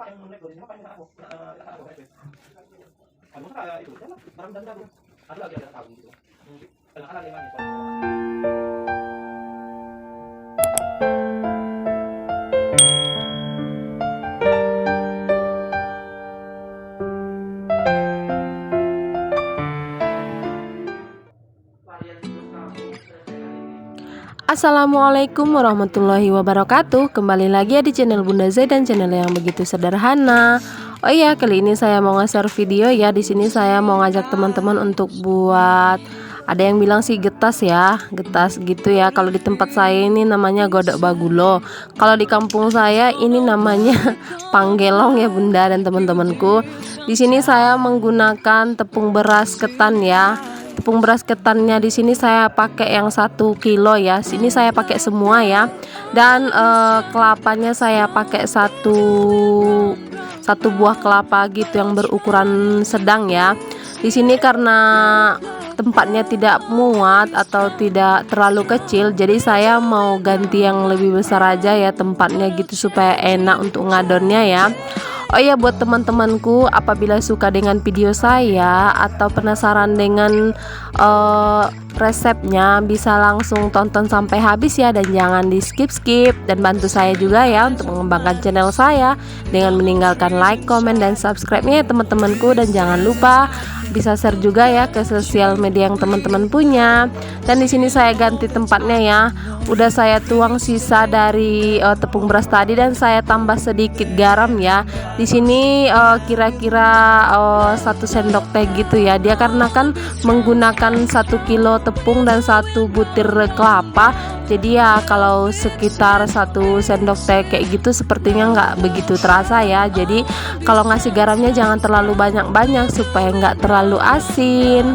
yang menaik dari sini apa yang aku kamu kayak itu ya barang dan baru ada lagi ada tahu gitu kadang-kadang ada yang manis. Assalamualaikum warahmatullahi wabarakatuh. Kembali lagi ya di channel Bunda Z dan channel yang begitu sederhana. Oh iya, kali ini saya mau nge-share video ya. Di sini saya mau ngajak teman-teman untuk buat, ada yang bilang sih getas ya, getas gitu ya. Kalau di tempat saya ini namanya godok bagulo. Kalau di kampung saya ini namanya panggelong ya Bunda dan teman-temanku. Di sini saya menggunakan tepung beras ketan ya. Tepung beras ketannya di sini saya pakai yang 1 kilo ya. Sini saya pakai semua ya. Dan kelapanya saya pakai satu buah kelapa gitu yang berukuran sedang ya. Di sini karena tempatnya tidak muat atau tidak terlalu kecil, jadi saya mau ganti yang lebih besar aja ya tempatnya gitu supaya enak untuk ngadonnya ya. Oh iya, buat teman-temanku, apabila suka dengan video saya atau penasaran dengan resepnya, bisa langsung tonton sampai habis ya, dan jangan di skip-skip, dan bantu saya juga ya untuk mengembangkan channel saya dengan meninggalkan like, comment, dan subscribe-nya ya teman-temanku. Dan jangan lupa bisa share juga ya ke sosial media yang teman-teman punya. Dan di sini saya ganti tempatnya ya. Udah saya tuang sisa dari tepung beras tadi dan saya tambah sedikit garam ya. Di sini kira-kira 1 sendok teh gitu ya. Dia karena kan menggunakan 1 kilo tepung dan 1 butir kelapa. Jadi ya kalau sekitar 1 sendok teh kayak gitu sepertinya nggak begitu terasa ya. Jadi kalau ngasih garamnya jangan terlalu banyak-banyak supaya nggak terlalu asin.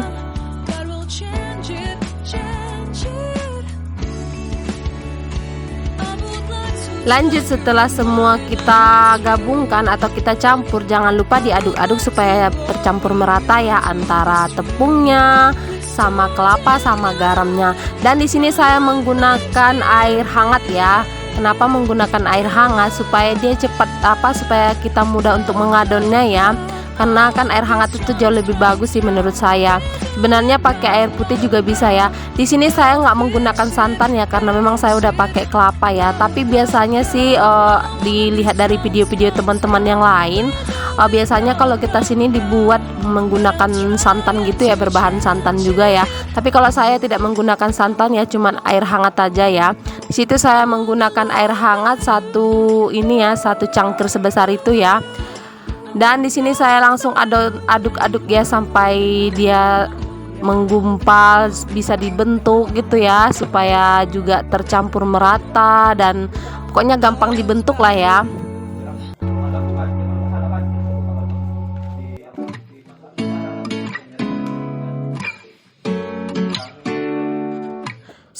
Lanjut, setelah semua kita gabungkan atau kita campur, jangan lupa diaduk-aduk supaya tercampur merata ya antara tepungnya sama kelapa sama garamnya. Dan di sini saya menggunakan air hangat ya. Kenapa menggunakan air hangat? Supaya dia cepat supaya kita mudah untuk mengadonnya ya. Karena kan air hangat itu jauh lebih bagus sih menurut saya. Sebenarnya pakai air putih juga bisa ya. Di sini saya nggak menggunakan santan ya karena memang saya udah pakai kelapa ya. Tapi biasanya sih dilihat dari video-video teman-teman yang lain, biasanya kalau kita sini dibuat menggunakan santan gitu ya, berbahan santan juga ya. Tapi kalau saya tidak menggunakan santan ya, cuman air hangat aja ya. Di situ saya menggunakan air hangat satu cangkir sebesar itu ya. Dan di sini saya langsung aduk-aduk ya sampai dia menggumpal, bisa dibentuk gitu ya, supaya juga tercampur merata dan pokoknya gampang dibentuk lah ya.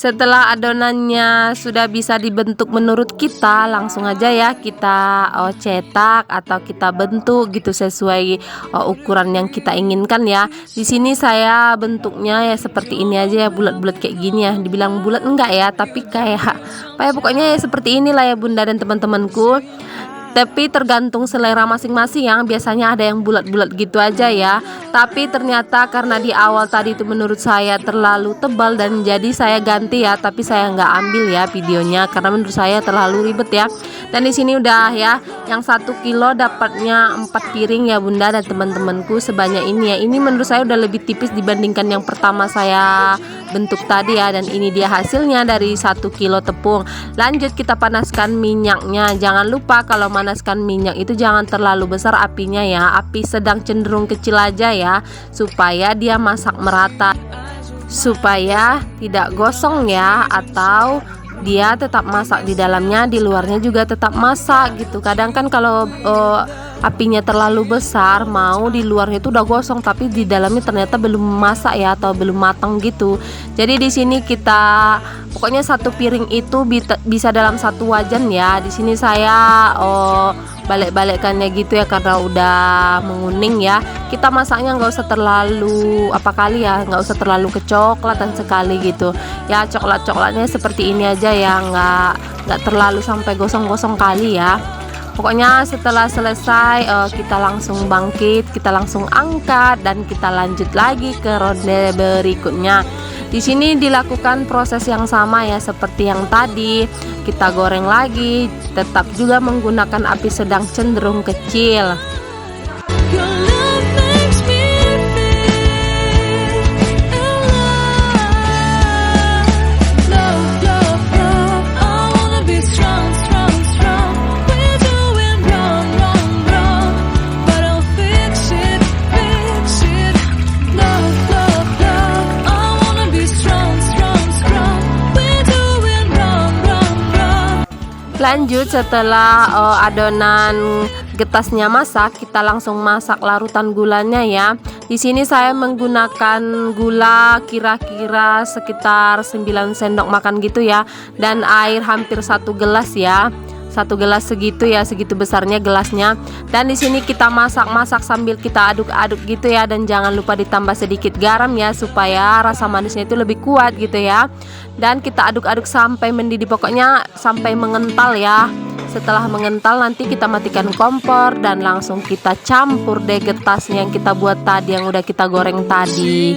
Setelah adonannya sudah bisa dibentuk menurut kita, langsung aja ya kita cetak atau kita bentuk gitu sesuai ukuran yang kita inginkan ya. Di sini saya bentuknya ya seperti ini aja ya, bulat-bulat kayak gini ya. Dibilang bulat enggak ya, tapi kayak pokoknya ya seperti inilah ya Bunda dan teman-temanku. Tapi tergantung selera masing-masing yang biasanya ada yang bulat-bulat gitu aja ya. Tapi ternyata karena di awal tadi itu menurut saya terlalu tebal dan jadi saya ganti ya. Tapi saya nggak ambil ya videonya karena menurut saya terlalu ribet ya. Dan di sini udah ya, yang 1 kilo dapatnya 4 piring ya Bunda dan teman-temanku sebanyak ini ya. Ini menurut saya udah lebih tipis dibandingkan yang pertama saya bentuk tadi ya. Dan ini dia hasilnya dari 1 kilo tepung. Lanjut kita panaskan minyaknya. Jangan lupa kalau manaskan minyak itu jangan terlalu besar apinya ya. Api sedang cenderung kecil aja ya, supaya dia masak merata, supaya tidak gosong ya, atau dia tetap masak di dalamnya, di luarnya juga tetap masak gitu. Kadang kan kalau apinya terlalu besar, mau di luarnya itu udah gosong tapi di dalamnya ternyata belum masak ya, atau belum matang gitu. Jadi di sini kita pokoknya 1 piring itu bisa dalam 1 wajan ya. Di sini saya balik-balikkannya gitu ya karena udah menguning ya. Kita masaknya nggak usah terlalu nggak usah terlalu kecoklatan sekali gitu ya. Coklatnya seperti ini aja ya, nggak terlalu sampai gosong-gosong kali ya. Pokoknya setelah selesai kita langsung bangkit, kita langsung angkat dan kita lanjut lagi ke ronde berikutnya. Di sini dilakukan proses yang sama ya seperti yang tadi. Kita goreng lagi, tetap juga menggunakan api sedang cenderung kecil. Lanjut setelah adonan getasnya masak, kita langsung masak larutan gulanya ya. Di sini saya menggunakan gula kira-kira sekitar 9 sendok makan gitu ya, dan air hampir 1 gelas ya. 1 gelas segitu ya, segitu besarnya gelasnya. Dan di sini kita masak-masak sambil kita aduk-aduk gitu ya, dan jangan lupa ditambah sedikit garam ya supaya rasa manisnya itu lebih kuat gitu ya. Dan kita aduk-aduk sampai mendidih, pokoknya sampai mengental ya. Setelah mengental nanti kita matikan kompor dan langsung kita campur deh getasnya yang kita buat tadi, yang udah kita goreng tadi.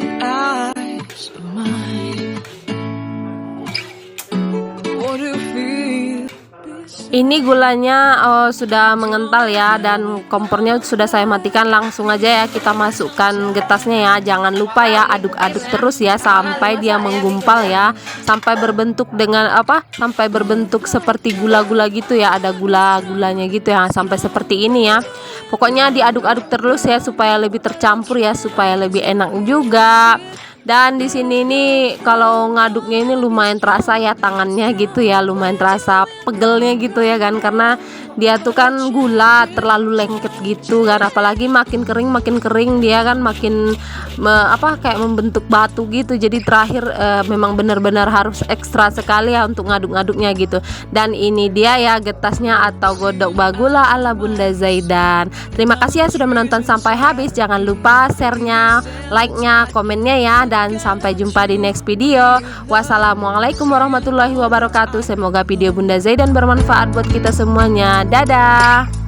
Ini gulanya sudah mengental ya, dan kompornya sudah saya matikan. Langsung aja ya kita masukkan getasnya ya. Jangan lupa ya aduk-aduk terus ya sampai dia menggumpal ya, sampai berbentuk dengan sampai berbentuk seperti gula-gula gitu ya, ada gula-gulanya gitu ya, sampai seperti ini ya. Pokoknya diaduk-aduk terus ya supaya lebih tercampur ya, supaya lebih enak juga. Dan di sini nih kalau ngaduknya ini lumayan terasa ya tangannya gitu ya, lumayan terasa pegelnya gitu ya kan, karena dia tuh kan gula terlalu lengket gitu kan, apalagi makin kering dia kan makin kayak membentuk batu gitu. Jadi terakhir memang benar-benar harus ekstra sekali ya untuk ngaduk-ngaduknya gitu. Dan ini dia ya getasnya atau godok bagula ala Bunda Zaidan. Terima kasih ya sudah menonton sampai habis. Jangan lupa share-nya, like-nya, komennya ya. Dan sampai jumpa di next video. Wassalamualaikum warahmatullahi wabarakatuh. Semoga video Bunda Zaidan bermanfaat buat kita semuanya. Dadah.